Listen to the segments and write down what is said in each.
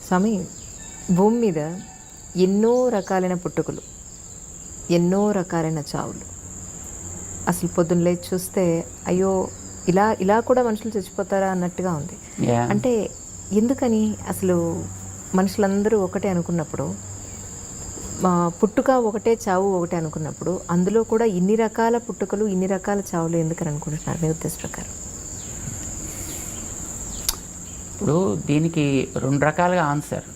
స్వామి, భూమి మీద ఎన్నో రకాలైన పుట్టుకలు, ఎన్నో రకాలైన చావులు. అసలు పొద్దున్న లేచి చూస్తే అయ్యో ఇలా ఇలా కూడా మనుషులు చచ్చిపోతారా అన్నట్టుగా ఉంది. అంటే ఎందుకని అసలు మనుషులందరూ ఒకటే అనుకున్నప్పుడు, పుట్టుక ఒకటే చావు ఒకటే అనుకున్నప్పుడు, అందులో కూడా ఇన్ని రకాల పుట్టుకలు ఇన్ని రకాల చావులు ఎందుకని అనుకుంటున్నారు మీ ఉద్దేశ ప్రకారం? ఇప్పుడు దీనికి రెండు రకాలుగా ఆన్సర్.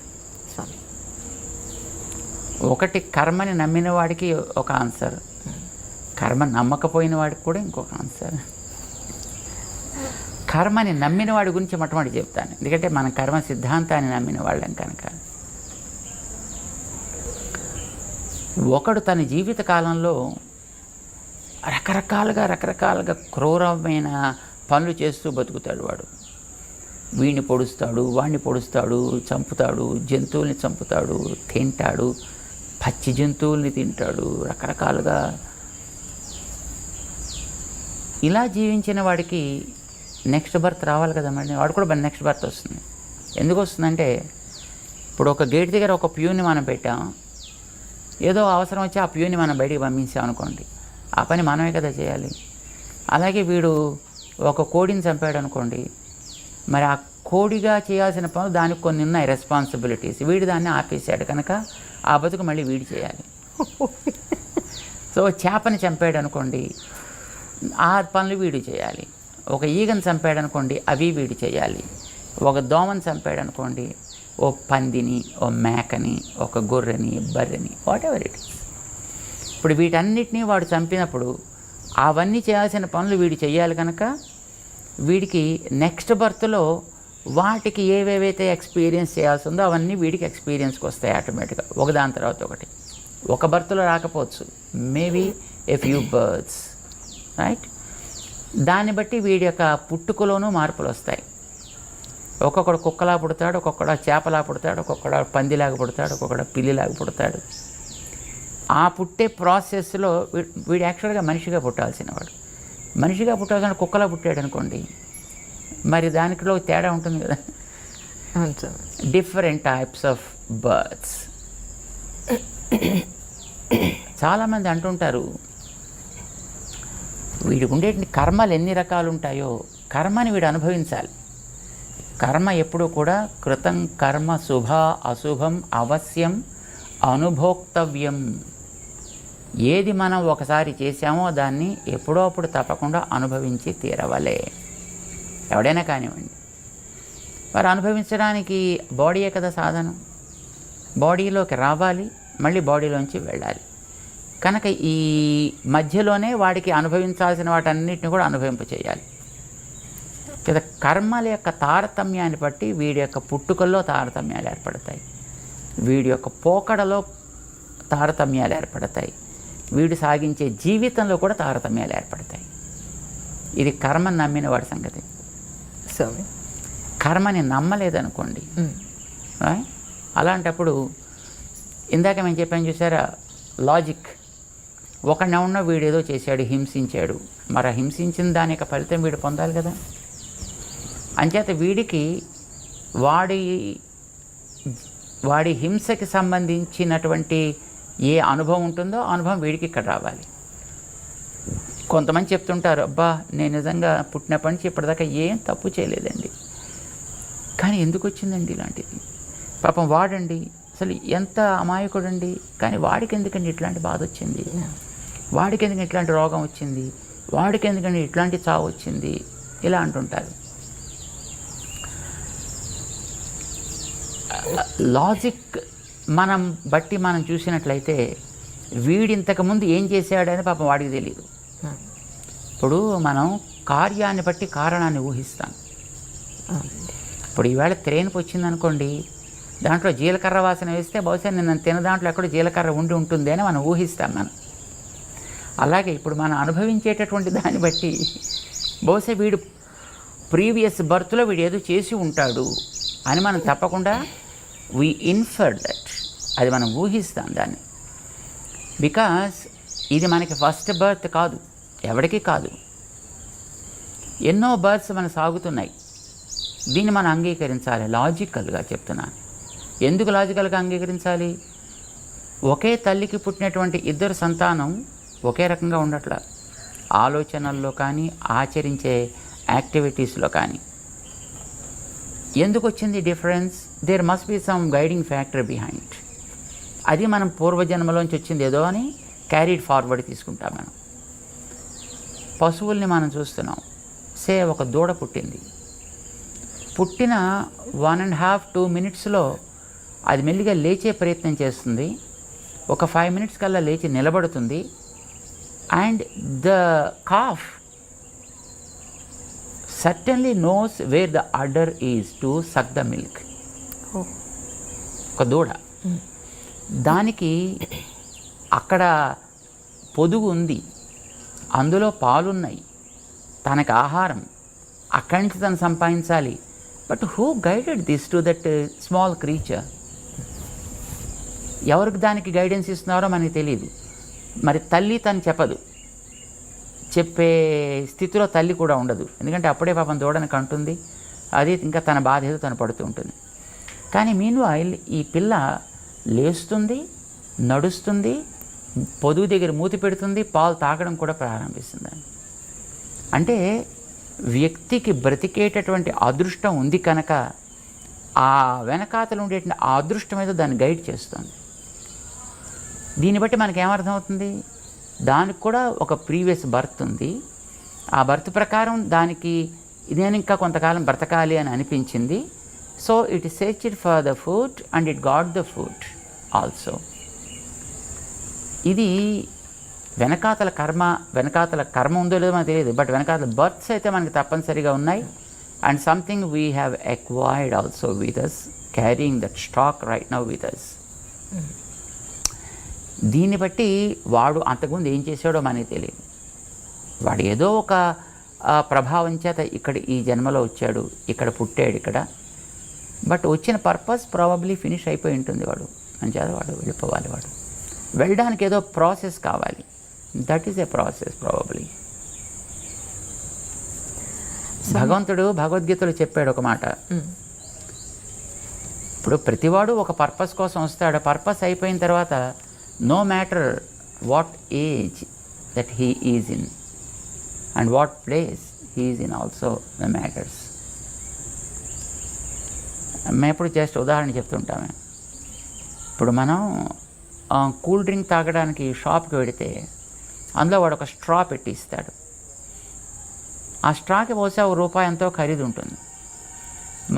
స్వామి, ఒకటి కర్మని నమ్మిన వాడికి ఒక ఆన్సర్, కర్మ నమ్మకపోయిన వాడికి కూడా ఇంకొక ఆన్సర్. కర్మని నమ్మిన వాడి గురించి మొట్టమొదటి చెప్తాను, ఎందుకంటే మన కర్మ సిద్ధాంతాన్ని నమ్మిన వాళ్ళం కనుక. ఒకడు తన జీవిత కాలంలో రకరకాలుగా క్రూరమైన పనులు చేస్తూ బతుకుతాడు. వాడు వీడిని పొడుస్తాడు, వాడిని పొడుస్తాడు, చంపుతాడు, జంతువుల్ని చంపుతాడు, తింటాడు, పచ్చి జంతువుల్ని తింటాడు, రకరకాలుగా. ఇలా జీవించిన వాడికి నెక్స్ట్ బర్త్ రావాలి కదా. మరి వాడు కూడా నెక్స్ట్ బర్త్ వస్తుంది. ఎందుకు వస్తుందంటే, ఇప్పుడు ఒక గేట్ దగ్గర ఒక ప్యూని మనం పెట్టాం, ఏదో అవసరం వచ్చి ఆ ప్యూని మనం బయటికి పంపించాం అనుకోండి, ఆ పని మనమే కదా చేయాలి. అలాగే వీడు ఒక కోడిని చంపాడు అనుకోండి, మరి ఆ కోడిగా చేయాల్సిన పనులు దానికి కొన్ని ఉన్నాయి, రెస్పాన్సిబిలిటీస్. వీడు దాన్ని ఆపేశాడు కనుక ఆ బతుకు మళ్ళీ వీడు చేయాలి. సో చేపని చంపాడు అనుకోండి, ఆ పనులు వీడు చేయాలి. ఒక ఈగను చంపాడు అనుకోండి, అవి వీడు చేయాలి. ఒక దోమని చంపాడు అనుకోండి, ఓ పందిని, ఓ మేకని, ఒక గొర్రెని, బర్రెని, వాట్ ఎవర్ ఇట్ ఈస్. ఇప్పుడు వీటన్నిటినీ వాడు చంపినప్పుడు అవన్నీ చేయాల్సిన పనులు వీడు చేయాలి కనుక వీడికి నెక్స్ట్ బర్త్లో వాటికి ఏవేవైతే ఎక్స్పీరియన్స్ చేయాల్సి ఉందో అవన్నీ వీడికి ఎక్స్పీరియన్స్కి వస్తాయి ఆటోమేటిక్గా, ఒకదాని తర్వాత ఒకటి. ఒక బర్త్లో రాకపోవచ్చు, maybe a few births, right. దాన్ని బట్టి వీడి యొక్క పుట్టుకలోనూ మార్పులు వస్తాయి. ఒక్కొక్కడు కుక్కలా పుడతాడు, ఒక్కొక్కడు చేపలా పుడతాడు, ఒక్కొక్కడు పందిలాగా పుడతాడు, ఒక్కొక్కడు పిల్లిలాగా పుడతాడు. ఆ పుట్టే ప్రాసెస్లో వీడు యాక్చువల్గా మనిషిగా పుట్టాల్సిన వాడు. మనిషిగా పుట్టాల్సిన కుక్కలా పుట్టాడు అనుకోండి, మరి దానిలో తేడా ఉంటుంది కదా. Different types of births. చాలామంది అంటుంటారు, వీడికి ఉండే కర్మలు ఎన్ని రకాలు ఉంటాయో, కర్మని వీడు అనుభవించాలి. కర్మ ఎప్పుడూ కూడా కృతం కర్మ శుభ అశుభం అవశ్యం అనుభోక్తవ్యం. ఏది మనం ఒకసారి చేశామో దాన్ని ఎప్పుడో అప్పుడు తప్పకుండా అనుభవించి తీరవలే, ఎవడైనా కానివ్వండి. మరి అనుభవించడానికి బాడీయే కదా సాధనం. బాడీలోకి రావాలి, మళ్ళీ బాడీలోంచి వెళ్ళాలి. కనుక ఈ మధ్యలోనే వాడికి అనుభవించాల్సిన వాటన్నిటిని కూడా అనుభవింప చేయాలి కదా. కర్మల యొక్క తారతమ్యాన్ని బట్టి వీడి యొక్క పుట్టుకల్లో తారతమ్యాలు ఏర్పడతాయి, వీడి యొక్క పోకడలో తారతమ్యాలు ఏర్పడతాయి, వీడు సాగించే జీవితంలో కూడా తారతమ్యాలు ఏర్పడతాయి. ఇది కర్మని నమ్మిన వాడి సంగతి. కర్మని నమ్మలేదనుకోండి, అలాంటప్పుడు ఇందాక మేము చెప్పాను చూసారా, లాజిక్. ఒకడిని ఉన్న వీడు ఏదో చేశాడు, హింసించాడు, మరి హింసించిన దాని యొక్క ఫలితం వీడు పొందాలి కదా. అంచేత వీడికి వాడి హింసకి సంబంధించినటువంటి ఏ అనుభవం ఉంటుందో ఆ అనుభవం వీడికి ఇక్కడ రావాలి. కొంతమంది చెప్తుంటారు, అబ్బా నేను నిజంగా పుట్టినప్పటి నుంచి ఇప్పటిదాకా ఏం తప్పు చేయలేదండి, కానీ ఎందుకు వచ్చిందండి ఇలాంటిది. పాపం వాడండి అసలు ఎంత అమాయకుడండి, కానీ వాడికి ఎందుకండి ఇట్లాంటి బాధ వచ్చింది, వాడికి ఎందుకంటే ఇట్లాంటి రోగం వచ్చింది, వాడికి ఎందుకంటే ఇట్లాంటి చావు వచ్చింది, ఇలా అంటుంటారు. లాజిక్ మనం చూసినట్లయితే వీడి ఇంతకుముందు ఏం చేశాడని పాపం వాడికి తెలియదు. ఇప్పుడు మనం కార్యాన్ని బట్టి కారణాన్ని ఊహిస్తాం. ఇప్పుడు ఈవేళ త్రేన్పు వచ్చిందనుకోండి, దాంట్లో జీలకర్ర వాసన వేస్తే బహుశా నిన్న తిన దాంట్లో ఎక్కడో జీలకర్ర ఉండి ఉంటుంది అని మనం ఊహిస్తాం మనం. అలాగే ఇప్పుడు మనం అనుభవించేటటువంటి దాన్ని బట్టి బహుశా వీడు ప్రీవియస్ బర్త్లో వీడు ఏదో చేసి ఉంటాడు అని మనం తప్పకుండా వీ ఇన్ఫర్ దట్, అది మనం ఊహిస్తాం దాన్ని. బికాస్ ఇది మనకి ఫస్ట్ బర్త్ కాదు, ఎవరికి కాదు, ఎన్నో బర్త్స్ మనం సాగుతున్నాయి. దీన్ని మనం అంగీకరించాలి. లాజికల్గా చెప్తున్నాను. ఎందుకు లాజికల్గా అంగీకరించాలి? ఒకే తల్లికి పుట్టినటువంటి ఇద్దరు సంతానం ఒకే రకంగా ఉండట్ల, ఆలోచనల్లో కానీ ఆచరించే యాక్టివిటీస్లో కానీ. ఎందుకు వచ్చింది difference? There must be some guiding factor behind. అది మనం పూర్వజన్మలోంచి వచ్చింది ఏదో అని క్యారీడ్ ఫార్వర్డ్ తీసుకుంటాం మనం. పశువుల్ని మనం చూస్తున్నాం. సే ఒక దూడ పుట్టింది, పుట్టిన 1.5-2 మినిట్స్లో అది మెల్లిగా లేచే ప్రయత్నం చేస్తుంది. ఒక 5 మినిట్స్ కల్లా లేచి నిలబడుతుంది. And the calf certainly knows where the udder is to suck the milk. ఒక దూడ, దానికి అక్కడ పొదుగు ఉంది, అందులో పాలున్నాయి, తనకు ఆహారం అక్కడి నుంచి తను సంపాదించాలి. But who guided this to that small creature? ఎవరికి దానికి గైడెన్స్ ఇస్తున్నారో మనకి తెలియదు. మరి తల్లి తను చెప్పదు, చెప్పే స్థితిలో తల్లి కూడా ఉండదు. ఎందుకంటే అప్పుడే పాపం దూడని కంటుంది, అది ఇంకా తన బాధ ఏదో తను పడుతూ ఉంటుంది. కానీ మీన్వైల్ ఈ పిల్ల లేస్తుంది, నడుస్తుంది, పొదుగు దగ్గర మూతి పెడుతుంది, పాలు తాగడం కూడా ప్రారంభిస్తుంది. అంటే వ్యక్తికి బ్రతికేటటువంటి అదృష్టం ఉంది కనుక ఆ వెనకాతలు ఉండేటువంటి ఆ అదృష్టం ఏదో దాన్ని గైడ్ చేస్తుంది. దీన్ని బట్టి మనకి ఏమర్థమవుతుంది? దానికి కూడా ఒక ప్రీవియస్ బర్త్ ఉంది. ఆ బర్త్ ప్రకారం దానికి నేను ఇంకా కొంతకాలం బ్రతకాలి అని అనిపించింది. So it searched for the food and it got the food also. ఇది వెనకాతల కర్మ ఉందో లేదో మనకు తెలియదు, బట్ వెనకాతల బర్త్స్ అయితే మనకి తప్పనిసరిగా ఉన్నాయి. And something we have acquired also with us, carrying that stock right now with us. దీన్ని బట్టి వాడు అంతకుముందు ఏం చేశాడో మనకి తెలియదు. వాడు ఏదో ఒక ప్రభావం చేత ఇక్కడ ఈ జన్మలో వచ్చాడు, ఇక్కడ పుట్టాడు ఇక్కడ. బట్ వచ్చిన పర్పస్ ప్రాబబ్లీ ఫినిష్ అయిపోయి ఉంటుంది. వాడు మంచిగా వాడు వెళ్ళిపోవాలి. వాడు వెళ్ళడానికి ఏదో ప్రాసెస్ కావాలి. That is a process probably. భగవంతుడు భగవద్గీతలో చెప్పాడు ఒక మాట. ఇప్పుడు ప్రతివాడు ఒక పర్పస్ కోసం వస్తాడు. పర్పస్ అయిపోయిన తర్వాత no matter what age that he is in and what place he is in also the matters. మేము ఎప్పుడు జస్ట్ ఉదాహరణ చెప్తుంటామే. ఇప్పుడు మనం కూల్ డ్రింక్ తాగడానికి షాప్కి వెడితే అందులో వాడు ఒక స్ట్రా పెట్టి ఇస్తాడు. ఆ స్ట్రాకి బహుశా ₹1 ఎంతో ఖరీదు ఉంటుంది.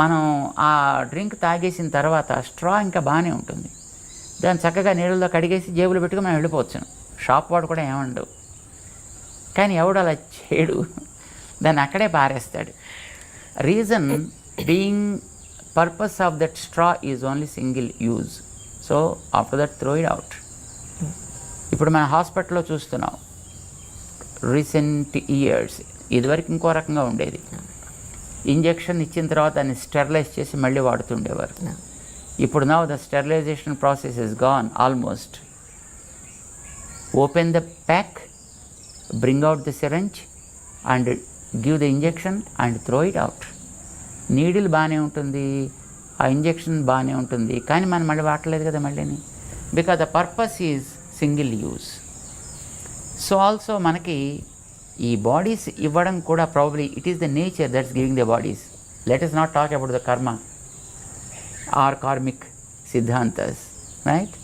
మనం ఆ డ్రింక్ తాగేసిన తర్వాత స్ట్రా ఇంకా బాగానే ఉంటుంది. దాన్ని చక్కగా నీళ్ళలో కడిగేసి జేబులో పెట్టుకుని మనం వెళ్ళిపోవచ్చును. షాప్ వాడు కూడా ఏమండవు. కానీ ఎవడు అలా చేయడు, దాన్ని అక్కడే పారేస్తాడు. Reason being purpose of that straw is only single use. So after that throw it out. ఇప్పుడు మన హాస్పిటల్లో చూస్తున్నాం రీసెంట్ ఇయర్స్. ఇదివరకు ఇంకో రకంగా ఉండేది. ఇంజెక్షన్ ఇచ్చిన తర్వాత దాన్ని స్టెరిలైజ్ చేసి మళ్ళీ వాడుతుండేవారు. ఇప్పుడు now the sterilisation process is gone almost. Open the pack, bring out the syringe and give the injection and throw it out. Needle బాగానే ఉంటుంది, ఆ ఇంజెక్షన్ బాగానే ఉంటుంది, కానీ మనం మళ్ళీ వాడలేదు కదా మళ్ళీని. Because the purpose is single use. So also మనకి ఈ బాడీస్ ఇవ్వడం కూడా probably it is the nature that's giving the bodies. Let us not talk about the karma or karmic సిద్ధాంతాస్, right?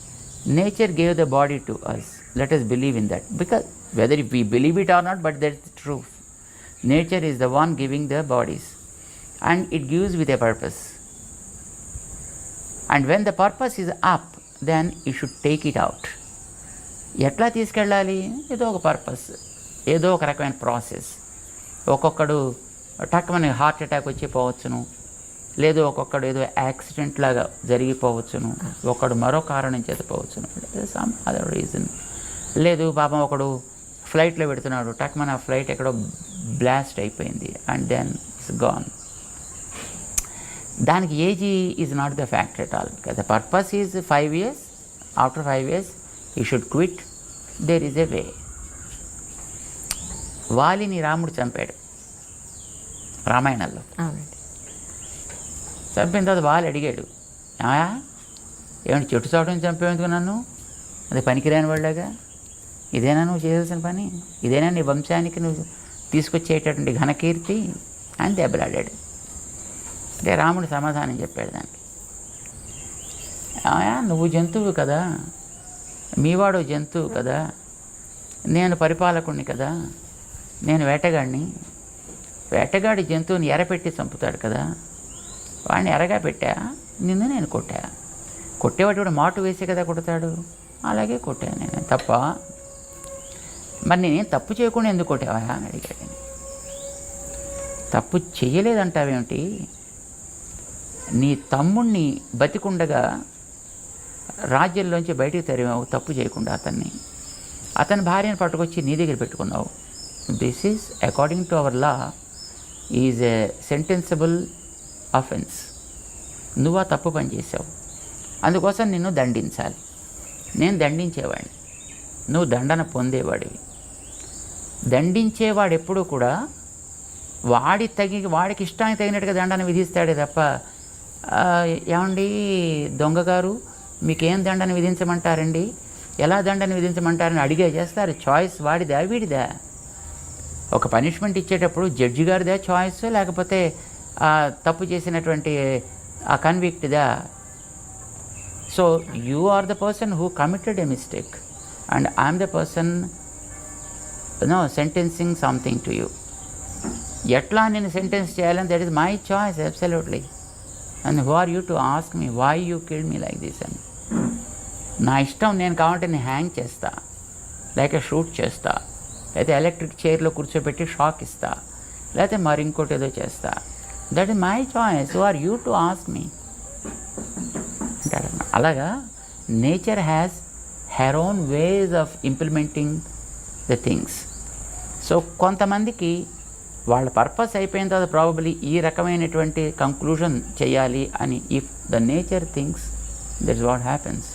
Nature gave the body to us. Let us believe in that, because whether if we believe it or not, but that's the truth. Nature is the one giving the bodies and it gives with a purpose. And when the purpose is up, then you should take it out. ఎట్లా తీసుకెళ్ళాలి? ఏదో ఒక purpose, ఏదో ఒక రకమైన process. ఒక్కొక్కడు టక్కుమని heart attack వచ్చి పోవచ్చును, లేదు ఒక్కొక్కడు ఏదో యాక్సిడెంట్ లాగా జరిగిపోవచ్చును, ఒకడు మరో కారణం చేత పోవచ్చును, సమ్ అదర్ రీజన్. లేదు పాపం ఒకడు ఫ్లైట్లో పెడుతున్నాడు, టక్కుమని ఆ ఫ్లైట్ ఎక్కడో బ్లాస్ట్ అయిపోయింది అండ్ దెన్ ఇట్స్ గాన్. దానికి age is not the factor at all. The purpose is 5 years. After 5 years you should quit. There is a way. వాలిని రాముడు చంపాడు రామాయణంలో. చంపిన తర్వాత వాలి అడిగాడు, ఏమంటే చెట్టు చాటుని చంపేందుకు నన్ను? అది పనికిరాని వాళ్ళగా? ఇదేనా నువ్వు చేయాల్సిన పని? ఇదేనా నీ వంశానికి నువ్వు తీసుకొచ్చేటటువంటి ఘనకీర్తి అని దెబ్బలాడాడు. అంటే రాముడు సమాధానం చెప్పాడు దానికి. నువ్వు జంతువు కదా, మీవాడు జంతువు కదా, నేను పరిపాలకుడిని కదా, నేను వేటగాడిని. వేటగాడి జంతువుని ఎరపెట్టి చంపుతాడు కదా, వాడిని ఎరగా పెట్టా, నిన్ను నేను కొట్టా. కొట్టేవాడు కూడా మాటు వేసే కదా కొడతాడు, అలాగే కొట్టాను నేను. తప్ప మరి నేనేం తప్పు చేయకుండా ఎందుకు కొట్టావా అని అడిగాడు. తప్పు చేయలేదంటావేమిటి? నీ తమ్ముణ్ణి బతికుండగా రాజ్యంలోంచి బయటికి తరిమావు తప్పు చేయకుండా అతన్ని. అతని భార్యను పట్టుకొచ్చి నీ దగ్గర పెట్టుకున్నావు. This is according to our law is a sentenceable offence. నువ్వు ఆ తప్పు పని చేసావు, అందుకోసం నిన్ను దండించాలి. నేను దండించేవాడిని, నువ్వు దండన పొందేవాడివి. దండించేవాడు ఎప్పుడూ కూడా వాడికి ఇష్టానికి తగినట్టుగా దండన విధిస్తాడే తప్ప, ఏమండి దొంగగారు మీకేం దండన విధించమంటారండి, ఎలా దండన విధించమంటారని అడిగే చేస్తారు. చాయిస్ వాడిదా వీడిదా? ఒక పనిష్మెంట్ ఇచ్చేటప్పుడు జడ్జి గారిదా చాయిస్, లేకపోతే తప్పు చేసినటువంటి ఆ కన్విక్ట్దా? So you are the person who committed a mistake and I'm the person sentencing something to you. ఎట్లా నేను సెంటెన్స్ చేయాలని that is my choice absolutely. And who are you to ask me why you killed me like this అని. నా ఇష్టం, నేను కావాలంటే నేను hang చేస్తా, లేక షూట్ చేస్తా, లేకపోతే ఎలక్ట్రిక్ చైర్లో కూర్చోబెట్టి షాక్ ఇస్తా, లేకపోతే మరి ఇంకోటి ఏదో చేస్తా. That is my choice, who are you to ask me అంటారు. అలాగా nature has her own ways of implementing the things. So కొంతమందికి వాళ్ళ పర్పస్ అయిపోయిన తర్వాత ప్రాబబ్లీ ఈ రకమైనటువంటి కంక్లూజన్ చేయాలి అని, if the nature things that is what happens.